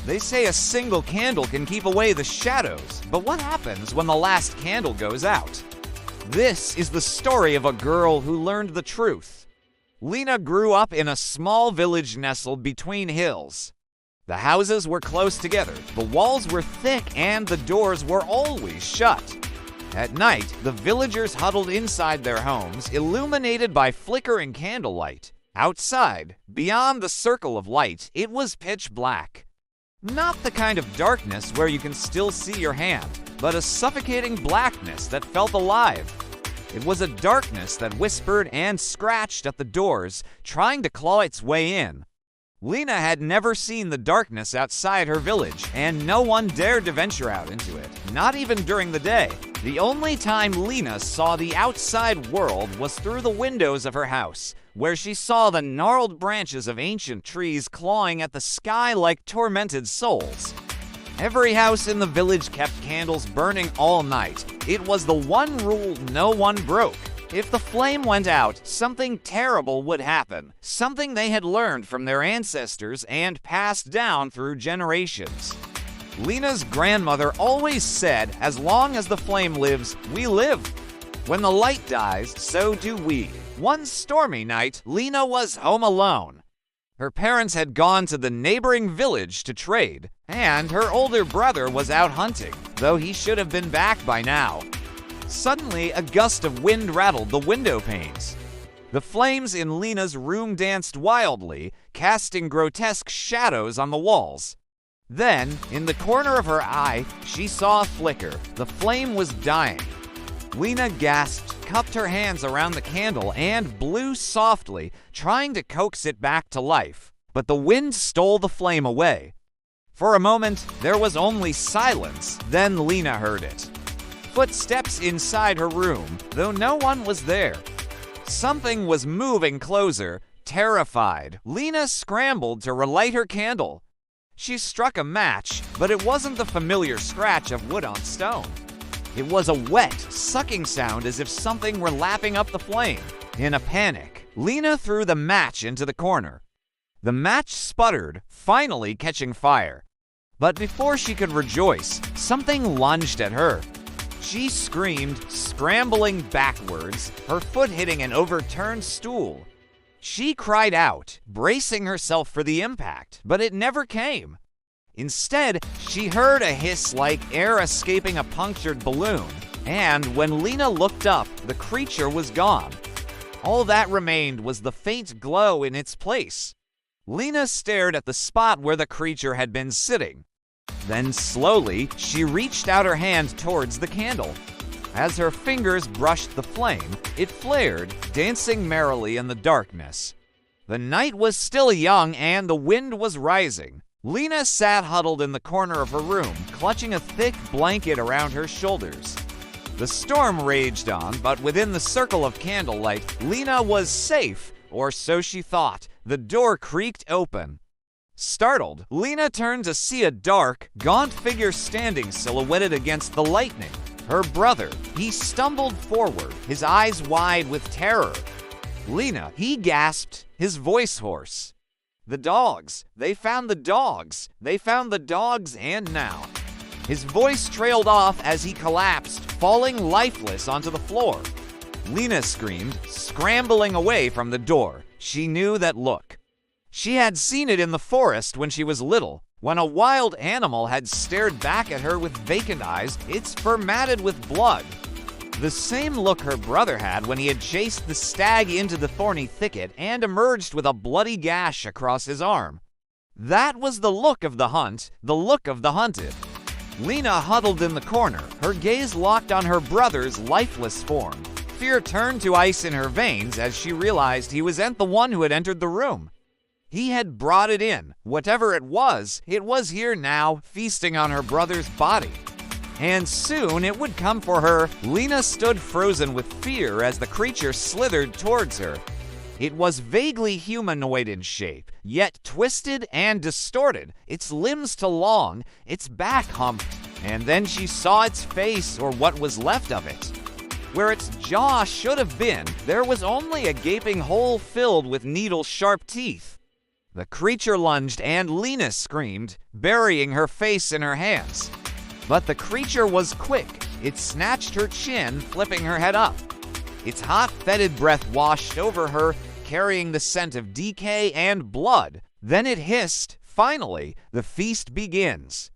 They say a single candle can keep away the shadows, but what happens when the last candle goes out? This is the story of a girl who learned the truth. Lena grew up in a small village nestled between hills. The houses were close together, the walls were thick, and the doors were always shut. At night, the villagers huddled inside their homes, illuminated by flickering candlelight. Outside, beyond the circle of light, it was pitch black. Not the kind of darkness where you can still see your hand, but a suffocating blackness that felt alive. It was a darkness that whispered and scratched at the doors, trying to claw its way in. Lena had never seen the darkness outside her village, and no one dared to venture out into it, not even during the day. The only time Lena saw the outside world was through the windows of her house, where she saw the gnarled branches of ancient trees clawing at the sky like tormented souls. Every house in the village kept candles burning all night. It was the one rule no one broke. If the flame went out, something terrible would happen, something they had learned from their ancestors and passed down through generations. Lena's grandmother always said, as long as the flame lives, we live. When the light dies, so do we. One stormy night, Lena was home alone. Her parents had gone to the neighboring village to trade, and her older brother was out hunting, though he should have been back by now. Suddenly, a gust of wind rattled the window panes. The flames in Lena's room danced wildly, casting grotesque shadows on the walls. Then, in the corner of her eye, she saw a flicker. The flame was dying. Lena gasped, cupped her hands around the candle, and blew softly, trying to coax it back to life. But the wind stole the flame away. For a moment, there was only silence. Then Lena heard it. Footsteps inside her room, though no one was there. Something was moving closer. Terrified, Lena scrambled to relight her candle. She struck a match, but it wasn't the familiar scratch of wood on stone. It was a wet, sucking sound as if something were lapping up the flame. In a panic, Lena threw the match into the corner. The match sputtered, finally catching fire. But before she could rejoice, something lunged at her. She screamed, scrambling backwards, her foot hitting an overturned stool. She cried out, bracing herself for the impact, but it never came. Instead, she heard a hiss like air escaping a punctured balloon, and when Lena looked up, the creature was gone. All that remained was the faint glow in its place. Lena stared at the spot where the creature had been sitting. Then slowly, she reached out her hand towards the candle. As her fingers brushed the flame, it flared, dancing merrily in the darkness. The night was still young and the wind was rising. Lena sat huddled in the corner of her room, clutching a thick blanket around her shoulders. The storm raged on, but within the circle of candlelight, Lena was safe, or so she thought. The door creaked open. Startled, Lena turned to see a dark, gaunt figure standing silhouetted against the lightning. Her brother. He stumbled forward, his eyes wide with terror. Lena, he gasped, his voice hoarse. The dogs. They found the dogs. They found the dogs, and now. His voice trailed off as he collapsed, falling lifeless onto the floor. Lena screamed, scrambling away from the door. She knew that look. She had seen it in the forest when she was little, when a wild animal had stared back at her with vacant eyes, its fur matted with blood. The same look her brother had when he had chased the stag into the thorny thicket and emerged with a bloody gash across his arm. That was the look of the hunt, the look of the hunted. Lena huddled in the corner, her gaze locked on her brother's lifeless form. Fear turned to ice in her veins as she realized he wasn't the one who had entered the room. He had brought it in. Whatever it was here now, feasting on her brother's body. And soon it would come for her. Lena stood frozen with fear as the creature slithered towards her. It was vaguely humanoid in shape, yet twisted and distorted, its limbs too long, its back humped, and then she saw its face, or what was left of it. Where its jaw should have been, there was only a gaping hole filled with needle-sharp teeth. The creature lunged and Lena screamed, burying her face in her hands. But the creature was quick. It snatched her chin, flipping her head up. Its hot, fetid breath washed over her, carrying the scent of decay and blood. Then it hissed, "Finally, the feast begins."